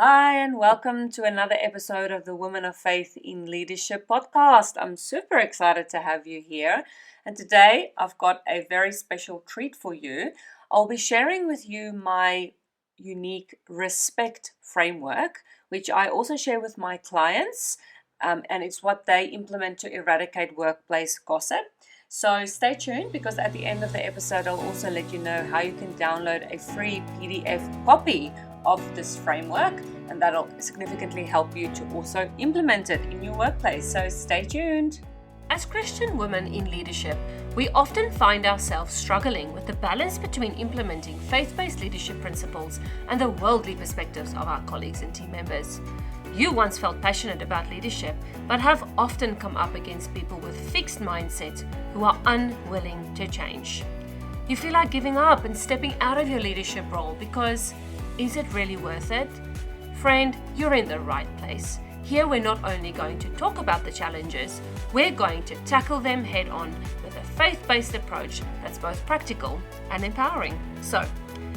Hi, and welcome to another episode of the Women of Faith in Leadership podcast. I'm super excited to have you here. And today I've got a very special treat for you. I'll be sharing with you my unique respect framework, which I also share with my clients. And it's what they implement to eradicate workplace gossip. So stay tuned because at the end of the episode, I'll also let you know how you can download a free PDF copy of this framework, and that'll significantly help you to also implement it in your workplace. So stay tuned. As Christian women in leadership, we often find ourselves struggling with the balance between implementing faith-based leadership principles and the worldly perspectives of our colleagues and team members. You once felt passionate about leadership, but have often come up against people with fixed mindsets who are unwilling to change. You feel like giving up and stepping out of your leadership role because is it really worth it? Friend, you're in the right place. Here we're not only going to talk about the challenges, we're going to tackle them head on with a faith-based approach that's both practical and empowering. So,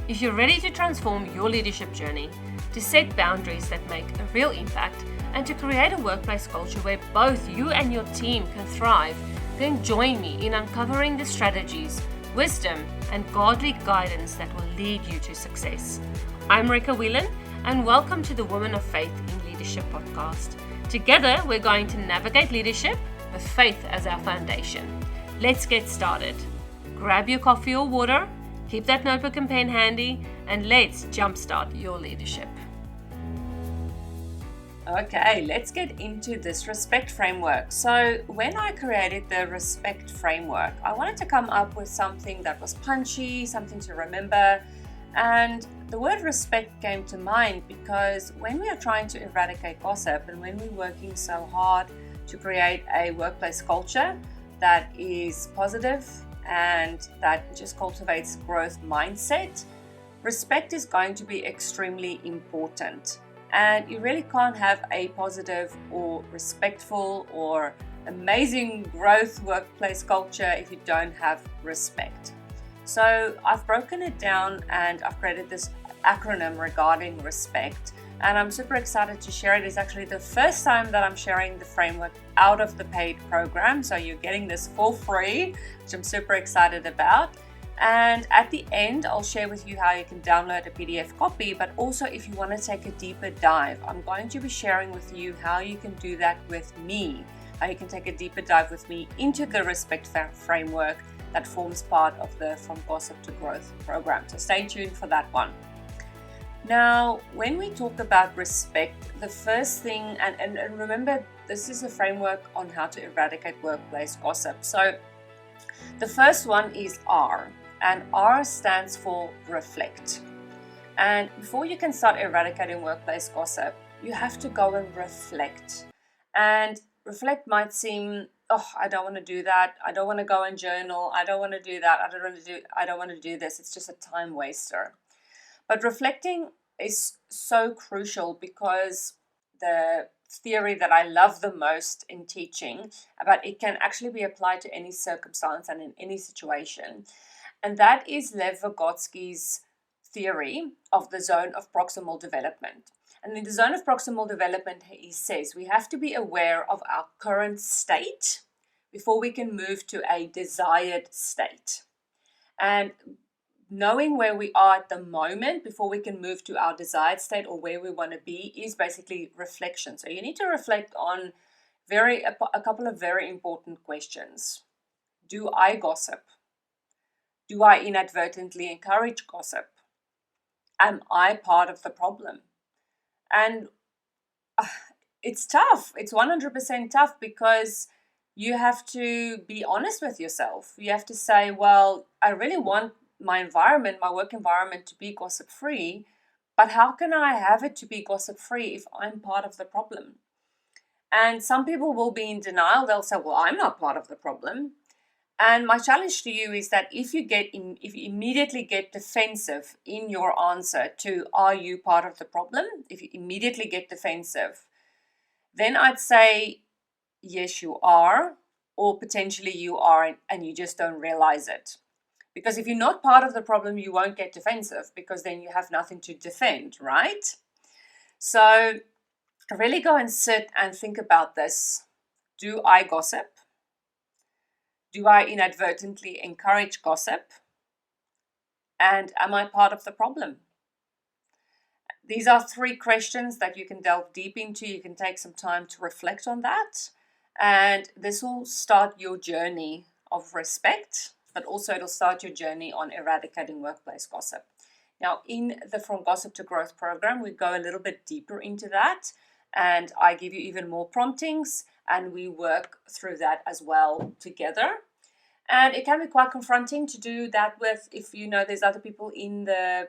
if you're ready to transform your leadership journey, to set boundaries that make a real impact, and to create a workplace culture where both you and your team can thrive, then join me in uncovering the strategies, wisdom, and godly guidance that will lead you to success. I'm Rika, Whelan, and welcome to the Women of Faith in Leadership podcast. Together, we're going to navigate leadership with faith as our foundation. Let's get started. Grab your coffee or water, keep that notebook and pen handy, and let's jumpstart your leadership. Okay, let's get into this respect framework. So when I created the respect framework, I wanted to come up with something that was punchy, something to remember. And the word respect came to mind because when we are trying to eradicate gossip and when we're working so hard to create a workplace culture that is positive and that just cultivates growth mindset, respect is going to be extremely important. And you really can't have a positive or respectful or amazing growth workplace culture if you don't have respect. So I've broken it down and I've created this acronym regarding respect, and I'm super excited to share it. It's actually the first time that I'm sharing the framework out of the paid program, so you're getting this for free, which I'm super excited about. And at the end, I'll share with you how you can download a PDF copy, but also if you want to take a deeper dive, I'm going to be sharing with you how you can do that with me, how you can take a deeper dive with me into the respect framework that forms part of the From Gossip to Growth program. So stay tuned for that one. Now, when we talk about respect, the first thing, and remember, this is a framework on how to eradicate workplace gossip. So the first one is R, and R stands for reflect. And before you can start eradicating workplace gossip, you have to go and reflect. And reflect might seem, I don't want to do that. I don't want to go and journal. I don't want to do that. I don't want to do this. It's just a time waster. But reflecting is so crucial because the theory that I love the most in teaching about it can actually be applied to any circumstance and in any situation. And that is Lev Vygotsky's theory of the zone of proximal development. And in the zone of proximal development, he says we have to be aware of our current state before we can move to a desired state. And knowing where we are at the moment before we can move to our desired state or where we want to be is basically reflection. So you need to reflect on a couple of very important questions. Do I gossip? Do I inadvertently encourage gossip? Am I part of the problem? And it's tough. It's 100% tough because you have to be honest with yourself. You have to say, well, I really want my environment, my work environment to be gossip free, but how can I have it to be gossip free if I'm part of the problem? And some people will be in denial. They'll say, well, I'm not part of the problem. And my challenge to you is that if you immediately get defensive in your answer to are you part of the problem, if you immediately get defensive, then I'd say, yes, you are, or potentially you are and you just don't realize it. Because if you're not part of the problem, you won't get defensive because then you have nothing to defend, right? So really go and sit and think about this. Do I gossip? Do I inadvertently encourage gossip? And am I part of the problem? These are 3 questions that you can delve deep into. You can take some time to reflect on that. And this will start your journey of respect, but also it'll start your journey on eradicating workplace gossip. Now, in the From Gossip to Growth program, we go a little bit deeper into that, and I give you even more promptings, and we work through that as well together. And it can be quite confronting to do that with, if you know there's other people in the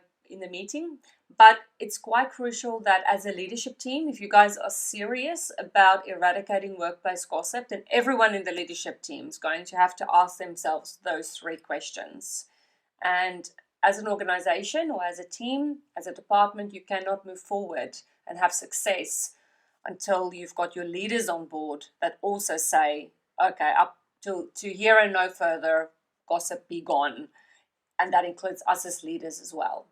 meeting, but it's quite crucial that as a leadership team, if you guys are serious about eradicating workplace gossip, then everyone in the leadership team is going to have to ask themselves those 3 questions. And as an organization or as a team, as a department, you cannot move forward and have success until you've got your leaders on board that also say, okay, up to here and no further, gossip be gone. And that includes us as leaders as well.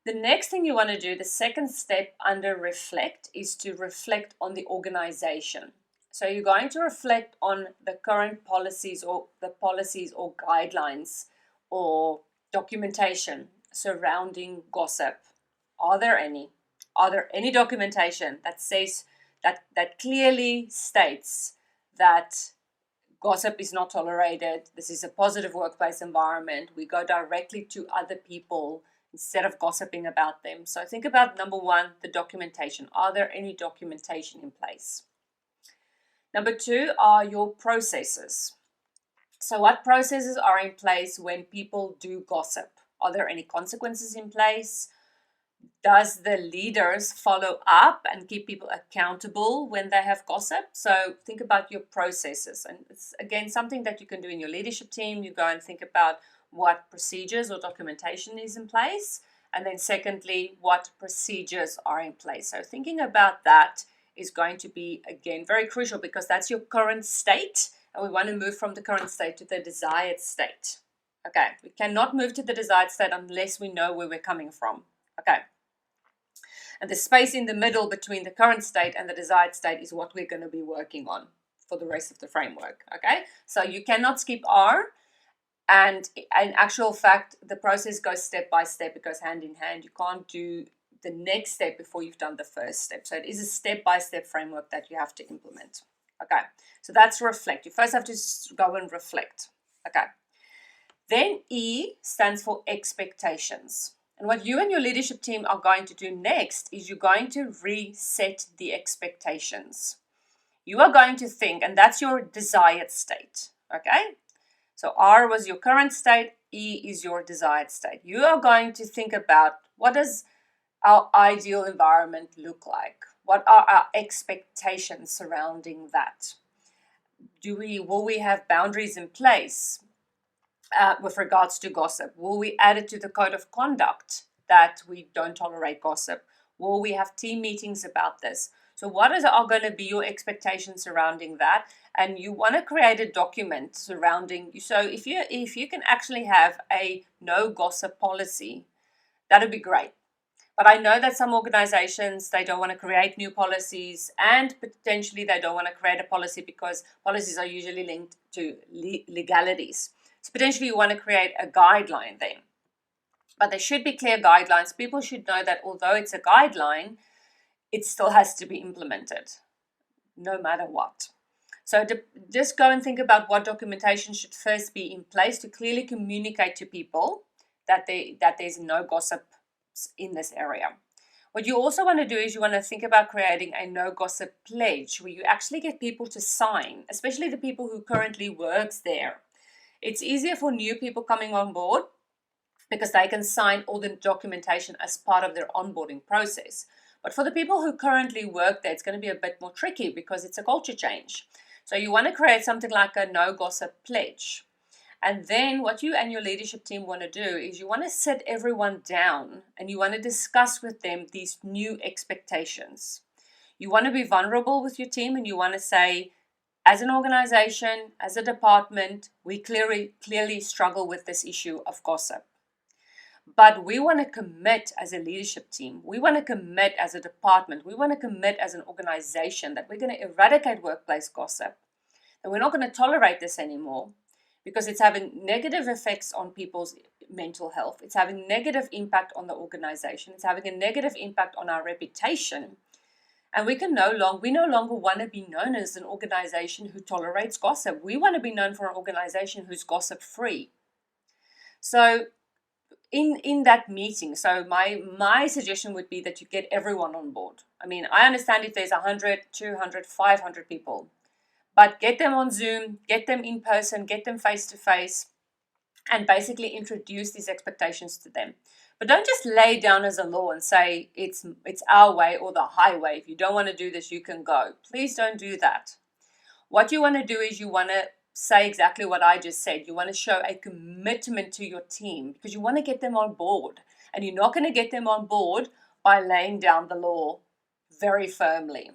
The next thing you want to do, the second step under reflect, is to reflect on the organization. So you're going to reflect on the current policies or guidelines or documentation surrounding gossip. Are there any? Are there any documentation that says that clearly states that gossip is not tolerated? This is a positive workplace environment. We go directly to other people instead of gossiping about them. So think about number 1, the documentation. Are there any documentation in place? Number 2 are your processes. So what processes are in place when people do gossip? Are there any consequences in place? Does the leaders follow up and keep people accountable when they have gossip? So think about your processes. And it's, again, something that you can do in your leadership team. You go and think about what procedures or documentation is in place. And then secondly, what procedures are in place. So thinking about that is going to be, again, very crucial because that's your current state. And we want to move from the current state to the desired state. Okay, we cannot move to the desired state unless we know where we're coming from. Okay. And the space in the middle between the current state and the desired state is what we're going to be working on for the rest of the framework. Okay, so you cannot skip R. And in actual fact, the process goes step by step. It goes hand in hand. You can't do the next step before you've done the first step. So it is a step-by-step framework that you have to implement. Okay, so that's reflect. You first have to go and reflect. Okay. Then E stands for expectations. And what you and your leadership team are going to do next is you're going to reset the expectations. You are going to think, and that's your desired state. Okay? So R was your current state, E is your desired state. You are going to think about, what does our ideal environment look like? What are our expectations surrounding that? Will we have boundaries in place with regards to gossip? Will we add it to the code of conduct that we don't tolerate gossip? Will we have team meetings about this? So what are going to be your expectations surrounding that? And you want to create a document surrounding you. So if you can actually have a no gossip policy, that would be great. But I know that some organizations, they don't want to create new policies, and potentially they don't want to create a policy because policies are usually linked to legalities. So potentially you want to create a guideline then. But there should be clear guidelines. People should know that although it's a guideline, it still has to be implemented, no matter what. So just go and think about what documentation should first be in place to clearly communicate to people that there's no gossip in this area. What you also want to do is you want to think about creating a no gossip pledge where you actually get people to sign, especially the people who currently works there. It's easier for new people coming on board because they can sign all the documentation as part of their onboarding process. But for the people who currently work there, it's going to be a bit more tricky because it's a culture change. So you want to create something like a no gossip pledge. And then what you and your leadership team want to do is you want to sit everyone down and you want to discuss with them these new expectations. You want to be vulnerable with your team and you want to say, as an organization, as a department, we clearly struggle with this issue of gossip. But we want to commit as a leadership team. We want to commit as a department. We want to commit as an organization that we're going to eradicate workplace gossip. And we're not going to tolerate this anymore because it's having negative effects on people's mental health. It's having negative impact on the organization. It's having a negative impact on our reputation. And we no longer want to be known as an organization who tolerates gossip. We want to be known for an organization who's gossip free. So in that meeting, so my suggestion would be that you get everyone on board. I mean, I understand if there's 100, 200, 500 people, but get them on Zoom, get them in person, get them face to face, and basically introduce these expectations to them. But don't just lay down as a law and say it's our way or the highway. If you don't want to do this, you can go. Please don't do that. What you want to do is you want to say exactly what I just said. You want to show a commitment to your team because you want to get them on board. And you're not going to get them on board by laying down the law very firmly.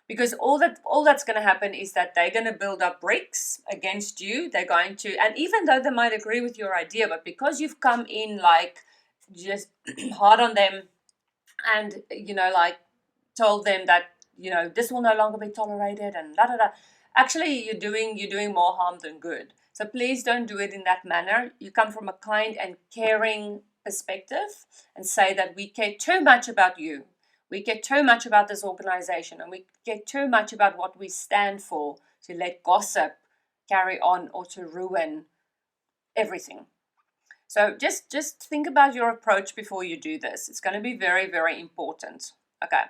Because all that's going to happen is that they're going to build up bricks against you. They're going to, and even though they might agree with your idea, but because you've come in like just hard on them and, like told them that, this will no longer be tolerated and da da da. Actually, you're doing more harm than good. So please don't do it in that manner. You come from a kind and caring perspective and say that we care too much about you. We care too much about this organization and we care too much about what we stand for to let gossip carry on or to ruin everything. So just think about your approach before you do this. It's going to be very, very important. Okay.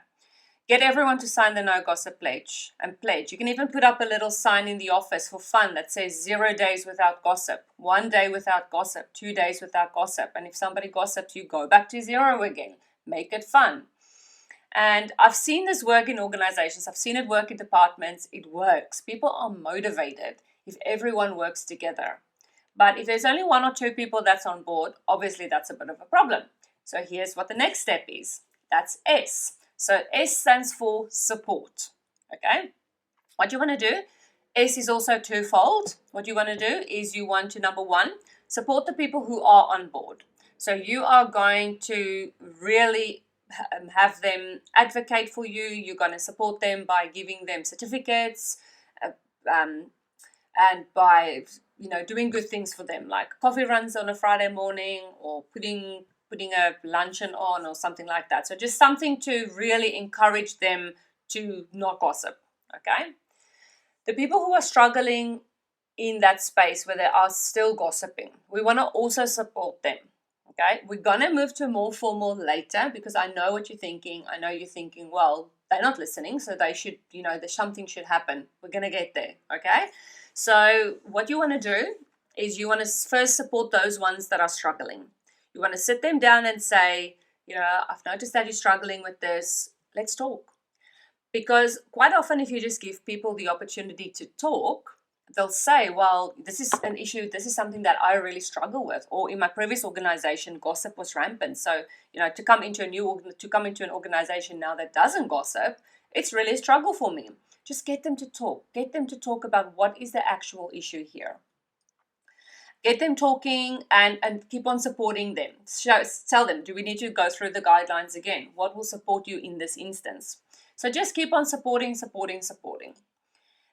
Get everyone to sign the no gossip pledge and pledge. You can even put up a little sign in the office for fun that says 0 days without gossip, 1 day without gossip, 2 days without gossip. And if somebody gossips, you go back to 0 again. Make it fun. And I've seen this work in organizations. I've seen it work in departments. It works. People are motivated if everyone works together. But if there's only 1 or 2 people that's on board, obviously that's a bit of a problem. So here's what the next step is. That's S. So S stands for support. Okay? What you want to do, S is also twofold. What you want to do is you want to, number 1, support the people who are on board. So you are going to really have them advocate for you. You're going to support them by giving them certificates and by doing good things for them, like coffee runs on a Friday morning or putting a luncheon on or something like that. So just something to really encourage them to not gossip. Okay. The people who are struggling in that space where they are still gossiping, we want to also support them. Okay, we're going to move to more formal later because I know what you're thinking. I know you're thinking, well, they're not listening, so they should, something should happen. We're going to get there, okay? So what you want to do is you want to first support those ones that are struggling. You want to sit them down and say, I've noticed that you're struggling with this. Let's talk. Because quite often if you just give people the opportunity to talk, they'll say, well, this is an issue. This is something that I really struggle with. Or in my previous organization, gossip was rampant. So, to come into an organization now that doesn't gossip, it's really a struggle for me. Just get them to talk. Get them to talk about what is the actual issue here. Get them talking and keep on supporting them. Tell them, do we need to go through the guidelines again? What will support you in this instance? So just keep on supporting.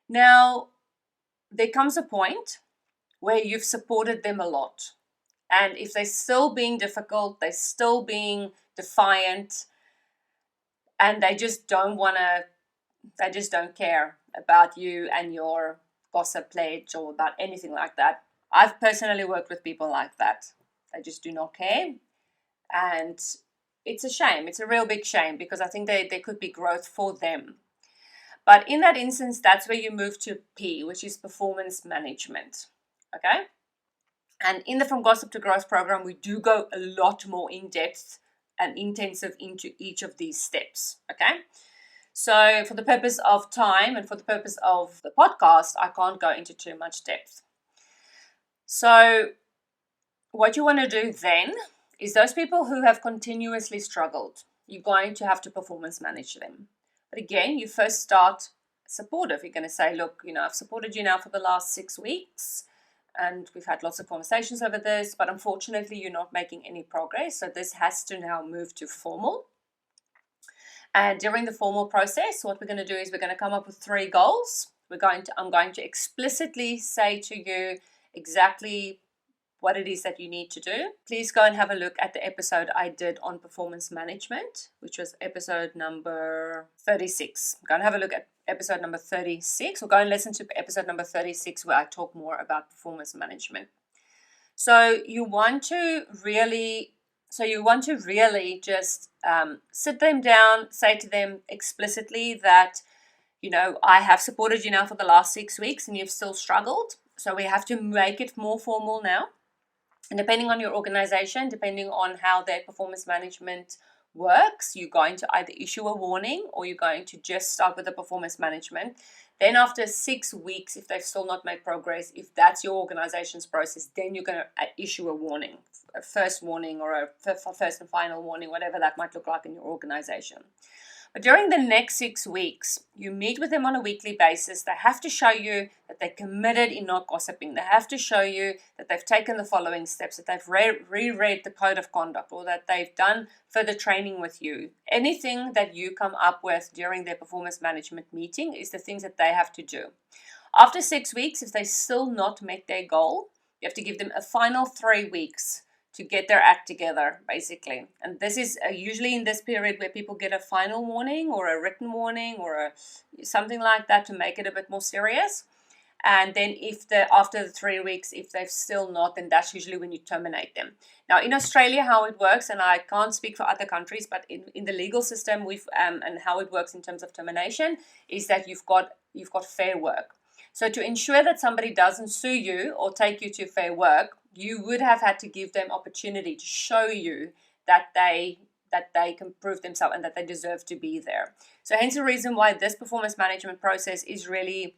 Now, there comes a point where you've supported them a lot. And if they're still being difficult, they're still being defiant, and they just don't care about you and your gossip pledge or about anything like that. I've personally worked with people like that. They just do not care. And it's a shame. It's a real big shame because I think there could be growth for them. But in that instance, that's where you move to P, which is performance management. Okay? And in the From Gossip to Growth program, we do go a lot more in depth and intensive into each of these steps. Okay? So for the purpose of time and for the purpose of the podcast, I can't go into too much depth. So what you want to do then is those people who have continuously struggled, you're going to have to performance manage them. But again, you first start supportive. You're going to say, look, I've supported you now for the last 6 weeks. and we've had lots of conversations over this, but unfortunately you're not making any progress. So this has to now move to formal. And during the formal process, what we're going to do is we're going to come up with 3 goals. I'm going to explicitly say to you exactly what it is that you need to do. Please go and have a look at the episode I did on performance management, which was episode number 36. Go and have a look at episode number 36, or go and listen to episode number 36 where I talk more about performance management. So you want to really just sit them down, say to them explicitly that, I have supported you now for the last 6 weeks and you've still struggled. So we have to make it more formal now. And depending on your organization, depending on how their performance management works, you're going to either issue a warning or you're going to just start with the performance management. Then after 6 weeks, if they've still not made progress, if that's your organization's process, then you're going to issue a warning, a first warning or a first and final warning, whatever that might look like in your organization. But during the next 6 weeks, you meet with them on a weekly basis. They have to show you that they're committed in not gossiping. They have to show you that they've taken the following steps, that they've reread the code of conduct, or that they've done further training with you. Anything that you come up with during their performance management meeting is the things that they have to do. After 6 weeks, if they still not met their goal, you have to give them a final 3 weeks to get their act together, basically. And this is usually in this period where people get a final warning or a written warning or something like that to make it a bit more serious. And then after the 3 weeks, if they've still not, then that's usually when you terminate them. Now, in Australia, how it works, and I can't speak for other countries, but in the legal system, and how it works in terms of termination, is that you've got fair work. So to ensure that somebody doesn't sue you or take you to fair work, you would have had to give them opportunity to show you that they can prove themselves and that they deserve to be there. So hence the reason why this performance management process is really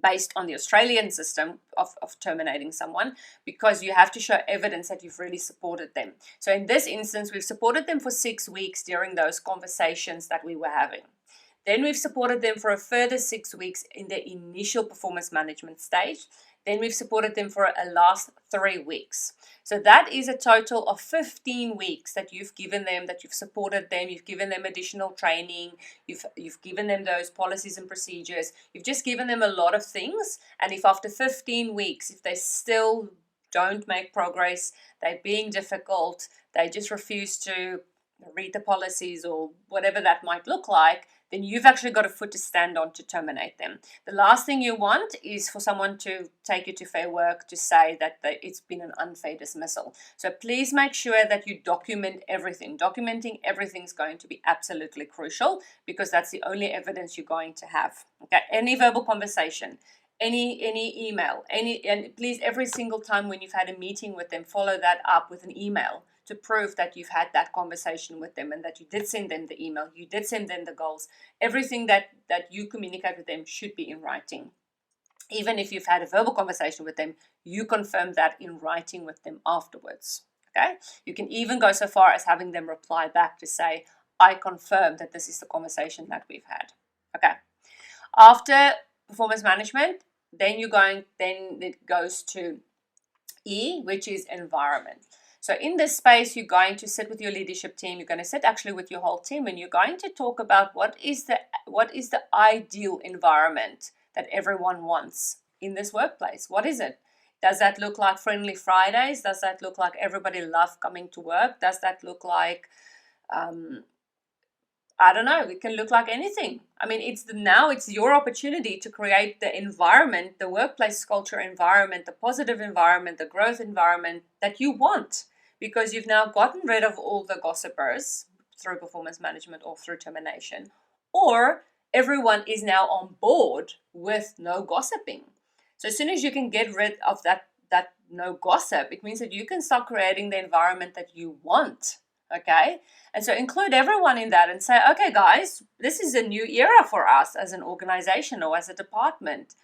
based on the Australian system of terminating someone, because you have to show evidence that you've really supported them. So in this instance, we've supported them for 6 weeks during those conversations that we were having. Then we've supported them for a further 6 weeks in the initial performance management stage. Then we've supported them for a last 3 weeks. So that is a total of 15 weeks that you've given them, that you've supported them, you've given them additional training, you've given them those policies and procedures, you've just given them a lot of things. And if after 15 weeks, if they still don't make progress, they're being difficult, they just refuse to read the policies or whatever that might look like, then you've actually got a foot to stand on to terminate them. The last thing you want is for someone to take you to fair work to say that it's been an unfair dismissal. So please make sure that you document everything. Documenting everything is going to be absolutely crucial, because that's the only evidence you're going to have. Okay, any verbal conversation, any email, and please, every single time when you've had a meeting with them, follow that up with an email to prove that you've had that conversation with them and that you did send them the email, you did send them the goals. Everything that you communicate with them should be in writing. Even if you've had a verbal conversation with them, you confirm that in writing with them afterwards. Okay? You can even go so far as having them reply back to say, I confirm that this is the conversation that we've had. Okay. After performance management, then it goes to E, which is environment. So in this space, you're going to sit with your leadership team. You're going to sit actually with your whole team, and you're going to talk about what is the ideal environment that everyone wants in this workplace. What is it? Does that look like friendly Fridays? Does that look like everybody loves coming to work? Does that look like, I don't know, it can look like anything. I mean, it's your opportunity to create the environment, the workplace culture environment, the positive environment, the growth environment that you want, because you've now gotten rid of all the gossipers through performance management or through termination, or everyone is now on board with no gossiping. So as soon as you can get rid of that no gossip, it means that you can start creating the environment that you want. Okay, and so include everyone in that and say, okay, guys, this is a new era for us as an organization or as a department.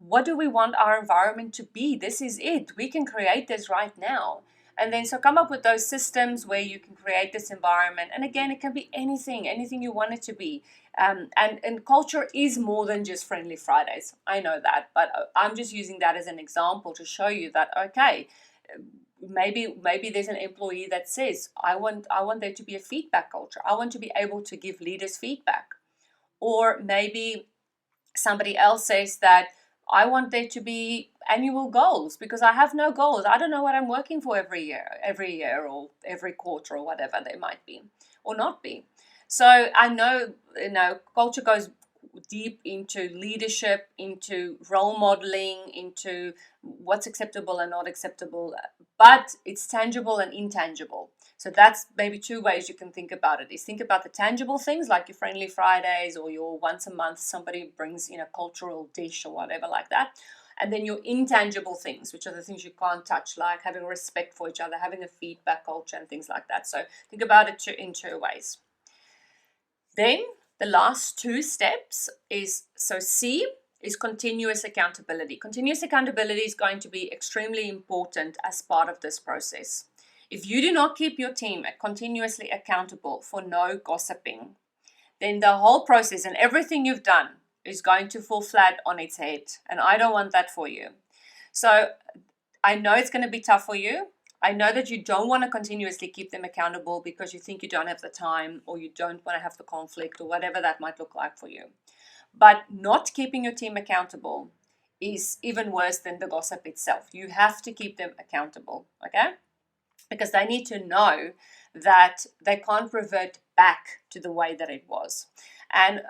What do we want our environment to be? This is it. We can create this right now. And then so come up with those systems where you can create this environment. And again, it can be anything you want it to be. And culture is more than just Friendly Fridays. I know that, but I'm just using that as an example to show you that, okay, maybe there's an employee that says, I want there to be a feedback culture. I want to be able to give leaders feedback. Or maybe somebody else says that I want there to be annual goals because I have no goals. I don't know what I'm working for every year or every quarter or whatever they might be or not be. So I know, culture goes deep into leadership, into role modeling, into what's acceptable and not acceptable, but it's tangible and intangible. So that's maybe two ways you can think about it. Is think about the tangible things like your Friendly Fridays or your once a month somebody brings cultural dish or whatever like that. And then your intangible things, which are the things you can't touch, like having respect for each other, having a feedback culture and things like that. So think about it in two ways. Then the last two steps is, so C is continuous accountability. Continuous accountability is going to be extremely important as part of this process. If you do not keep your team continuously accountable for no gossiping, then the whole process and everything you've done is going to fall flat on its head. And I don't want that for you. So I know it's going to be tough for you. I know that you don't want to continuously keep them accountable because you think you don't have the time or you don't want to have the conflict or whatever that might look like for you. But not keeping your team accountable is even worse than the gossip itself. You have to keep them accountable, okay? Because they need to know that they can't revert back to the way that it was. And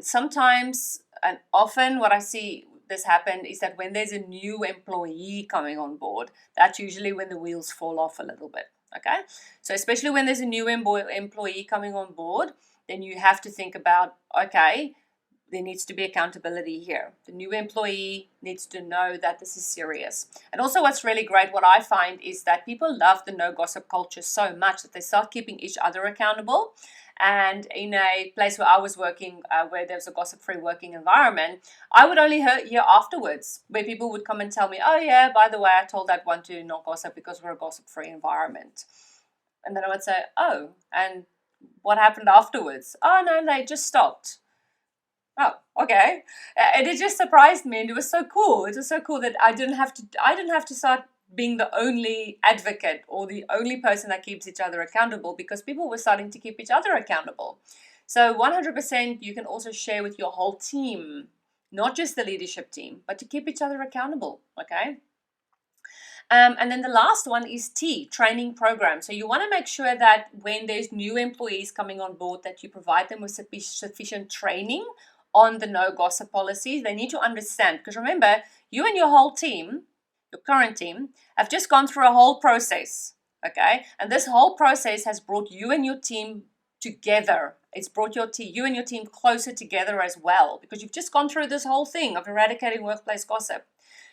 sometimes and often what I see this happen is that when there's a new employee coming on board, that's usually when the wheels fall off a little bit, okay? So especially when there's a new employee coming on board, then you have to think about, okay, there needs to be accountability here. The new employee needs to know that this is serious. And also what's really great, what I find is that people love the no gossip culture so much that they start keeping each other accountable. And in a place where I was working, where there was a gossip-free working environment, I would only hear afterwards where people would come and tell me, oh yeah, by the way, I told that one to not gossip because we're a gossip-free environment. And then I would say, oh, and what happened afterwards? Oh no, they just stopped. Oh, okay. And it just surprised me, and it was so cool. It was so cool that I didn't have to start being the only advocate or the only person that keeps each other accountable, because people were starting to keep each other accountable. So 100% you can also share with your whole team, not just the leadership team, but to keep each other accountable, okay? And then the last one is T, training program. So you want to make sure that when there's new employees coming on board, that you provide them with sufficient training on the no gossip policies. They need to understand, because remember, you and your whole team, your current team, have just gone through a whole process, okay? And this whole process has brought you and your team together. It's brought you and your team closer together as well, because you've just gone through this whole thing of eradicating workplace gossip.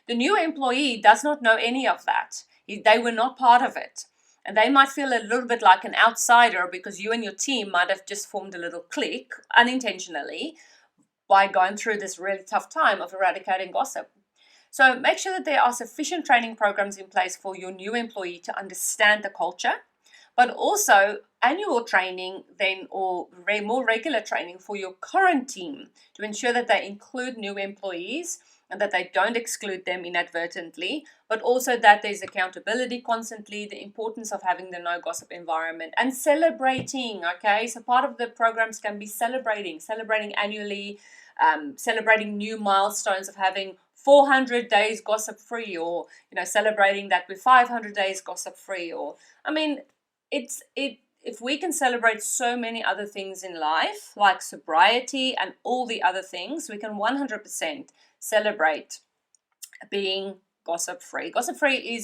The new employee does not know any of that. They were not part of it. And they might feel a little bit like an outsider because you and your team might have just formed a little clique unintentionally by going through this really tough time of eradicating gossip. So make sure that there are sufficient training programs in place for your new employee to understand the culture, but also annual training then, or more regular training for your current team to ensure that they include new employees and that they don't exclude them inadvertently, but also that there's accountability constantly, the importance of having the no gossip environment and celebrating, okay? So part of the programs can be celebrating annually, celebrating new milestones of having 400 days gossip free, or celebrating that with 500 days gossip free, or if we can celebrate so many other things in life like sobriety and all the other things, we can 100% celebrate being gossip free. Gossip free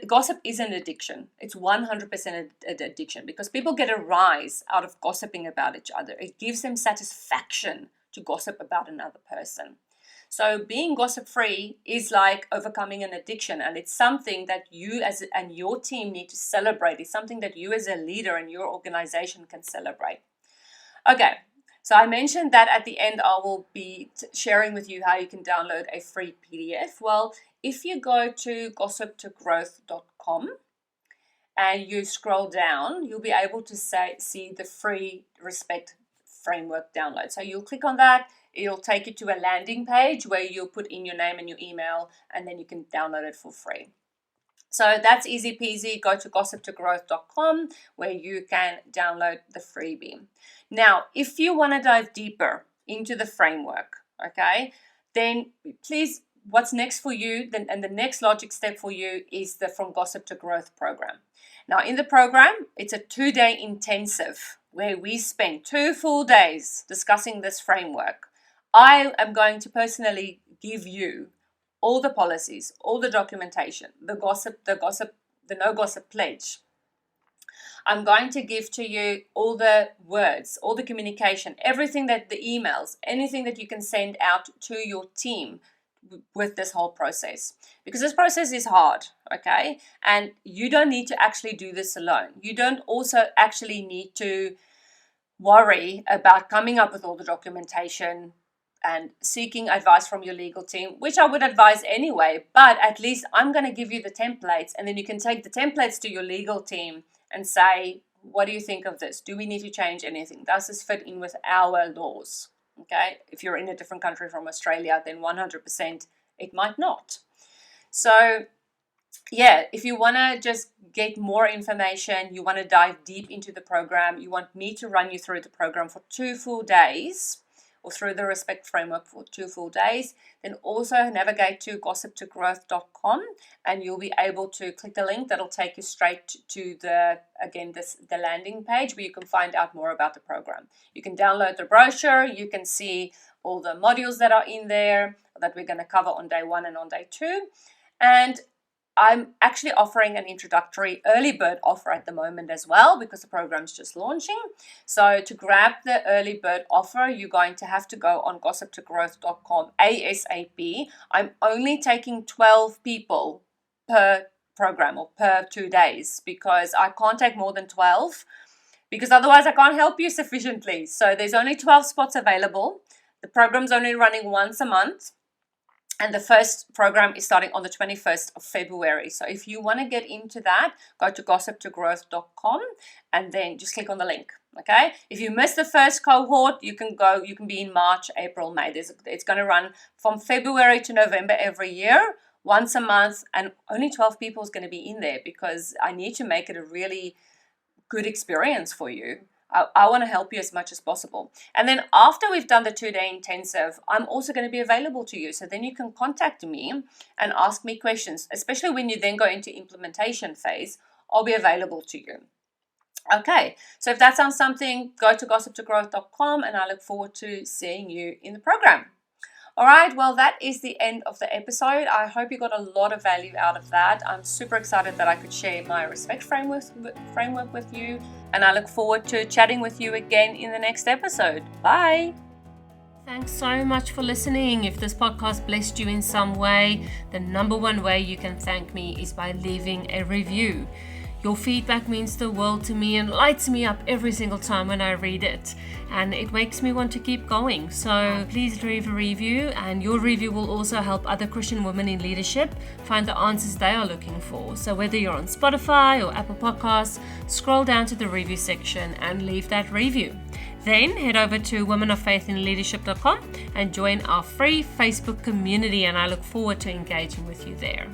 gossip is an addiction. It's 100% an addiction, because people get a rise out of gossiping about each other. It gives them satisfaction to gossip about another person. So being gossip free is like overcoming an addiction, and it's something that you and your team need to celebrate. It's something that you as a leader and your organization can celebrate. Okay, so I mentioned that at the end I will be sharing with you how you can download a free PDF. Well, if you go to gossiptogrowth.com, and you scroll down, you'll be able to see the free Respect Framework download. So you'll click on that. It'll take you to a landing page where you'll put in your name and your email, and then you can download it for free. So that's easy peasy. Go to gossip2growth.com where you can download the freebie. Now, if you want to dive deeper into the framework, okay, then please, what's next for you, and the next logic step for you is the From Gossip to Growth program. Now, in the program, it's a 2-day intensive where we spend 2 full days discussing this framework. I am going to personally give you all the policies, all the documentation, the no gossip pledge. I'm going to give to you all the words, all the communication, everything that the emails, anything that you can send out to your team with this whole process, because this process is hard, okay? And you don't need to actually do this alone. You don't also actually need to worry about coming up with all the documentation and seeking advice from your legal team, which I would advise anyway, but at least I'm going to give you the templates, and then you can take the templates to your legal team and say, what do you think of this? Do we need to change anything? Does this fit in with our laws? Okay, if you're in a different country from Australia, then 100% it might not. So yeah, if you want to just get more information, you want to dive deep into the program, you want me to run you through the program for 2 full days, or through the Respect Framework for 2 full days, then also navigate to gossip2growth.com and you'll be able to click the link that'll take you straight to the landing page where you can find out more about the program. You can download the brochure, you can see all the modules that are in there that we're going to cover on day 1 and on day 2. And I'm actually offering an introductory early bird offer at the moment as well, because the program's just launching. So to grab the early bird offer, you're going to have to go on gossip2growth.com ASAP. I'm only taking 12 people per program or per 2 days, because I can't take more than 12, because otherwise I can't help you sufficiently. So there's only 12 spots available. The program's only running once a month. And the first program is starting on the 21st of February. So if you want to get into that, go to gossip2growth.com and then just click on the link. Okay. If you miss the first cohort, you can be in March, April, May. It's going to run from February to November every year, once a month, and only 12 people is going to be in there, because I need to make it a really good experience for you. I want to help you as much as possible. And then after we've done the 2-day intensive, I'm also going to be available to you. So then you can contact me and ask me questions, especially when you then go into implementation phase. I'll be available to you. Okay, so if that sounds something, go to gossip2growth.com and I look forward to seeing you in the program. All right, well, that is the end of the episode. I hope you got a lot of value out of that. I'm super excited that I could share my Respect framework with you, and I look forward to chatting with you again in the next episode. Bye. Thanks so much for listening. If this podcast blessed you in some way, the number one way you can thank me is by leaving a review. Your feedback means the world to me and lights me up every single time when I read it, and it makes me want to keep going. So please leave a review, and your review will also help other Christian women in leadership find the answers they are looking for. So whether you're on Spotify or Apple Podcasts, scroll down to the review section and leave that review. Then head over to womenoffaithinleadership.com and join our free Facebook community, and I look forward to engaging with you there.